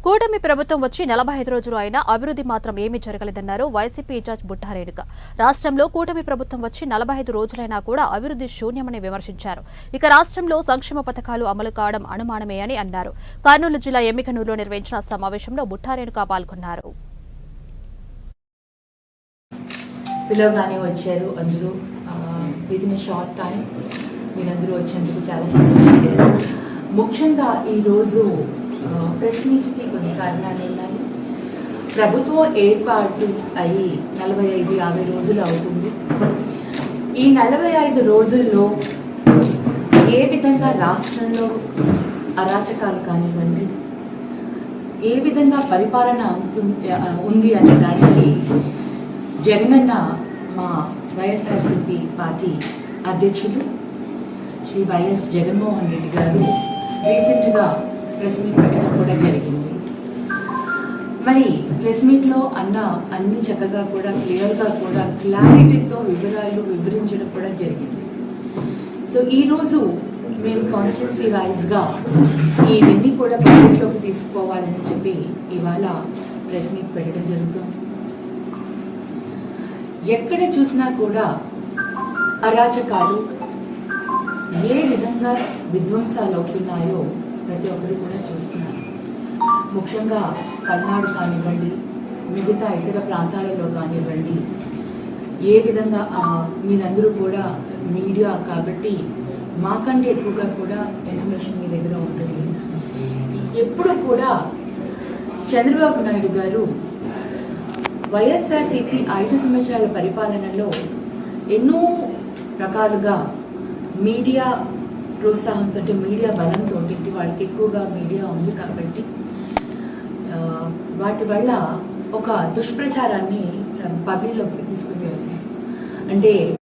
కూటమి ప్రభుత్వం వచ్చి 45 రోజులు అయినా అభివృద్ధి మాత్రం ఏమీ జరగలేదన్నారు వైసీపీ ఇన్ఛార్జ్ బుట్టా రేణుక. రాష్ట్రంలో కూటమి ప్రభుత్వం వచ్చి 45 రోజులైనా కూడా అభివృద్ధి శూన్యమని విమర్శించారు. ఇక రాష్ట్రంలో సంక్షేమ పథకాలు అమలు కావడం అనుమానమే అని అన్నారు. కర్నూలు జిల్లా ఎమ్మికనూరులో నిర్వహించిన సమావేశంలో బుట్టా రేణుక పాల్గొన్నారు. పిలవగానే వచ్చారు అందరూ. విదిన్ షార్ట్ టైం మీరందరూ వచ్చేందుకు చాలా సంతోషం. ముఖ్యంగా ఈరోజు ప్రెస్ మీట్కి కొన్ని కారణాలు ఉన్నాయి. ప్రభుత్వం ఏర్పాటు అయ్యి 45-50 రోజులు అవుతుంది. ఈ 45 రోజుల్లో ఏ విధంగా రాష్ట్రంలో అరాచకాలు కానివ్వండి, ఏ విధంగా పరిపాలన ఉంది అనే దానికి జగనన్న మా వైఎస్ఆర్సీపీ పార్టీ అధ్యక్షులు శ్రీ వైఎస్ జగన్మోహన్ రెడ్డి గారు రీసెంట్గా ప్రెస్ మీట్ పెట్టడం కూడా జరిగింది. మరి ప్రెస్ మీట్లో అన్ని చక్కగా కూడా క్లియర్గా కూడా క్లారిటీతో వివరాలు వివరించడం కూడా జరిగింది. సో ఈరోజు మేము కాన్స్టిట్యున్సీ వైజ్గా ఇవన్నీ కూడా బడ్జెట్లోకి తీసుకోవాలని చెప్పి ఇవాళ ప్రెస్ మీట్ పెట్టడం జరుగుతుంది. ఎక్కడ చూసినా కూడా అరాచకాలు ఏ విధంగా విధ్వంసాలు అవుతున్నాయో ప్రతి ఒక్కరు కూడా చూస్తున్నారు. ముఖ్యంగా పల్నాడు కానివ్వండి, మిగతా ఇతర ప్రాంతాలలో కానివ్వండి, ఏ విధంగా మీరందరూ కూడా మీడియా కాబట్టి మాకంటే ఎక్కువగా కూడా ఇన్ఫర్మేషన్ మీ దగ్గర ఉంటుంది. ఎప్పుడు కూడా చంద్రబాబు నాయుడు గారు వైఎస్ఆర్సీపీ 5 సంవత్సరాల పరిపాలనలో ఎన్నో రకాలుగా మీడియా ప్రోత్సాహంతో, మీడియా బలంతో, వాళ్ళకి ఎక్కువగా మీడియా ఉంది కాబట్టి వాటి వల్ల ఒక దుష్ప్రచారాన్ని పబ్లిక్లోకి తీసుకుని వెళ్ళింది. అంటే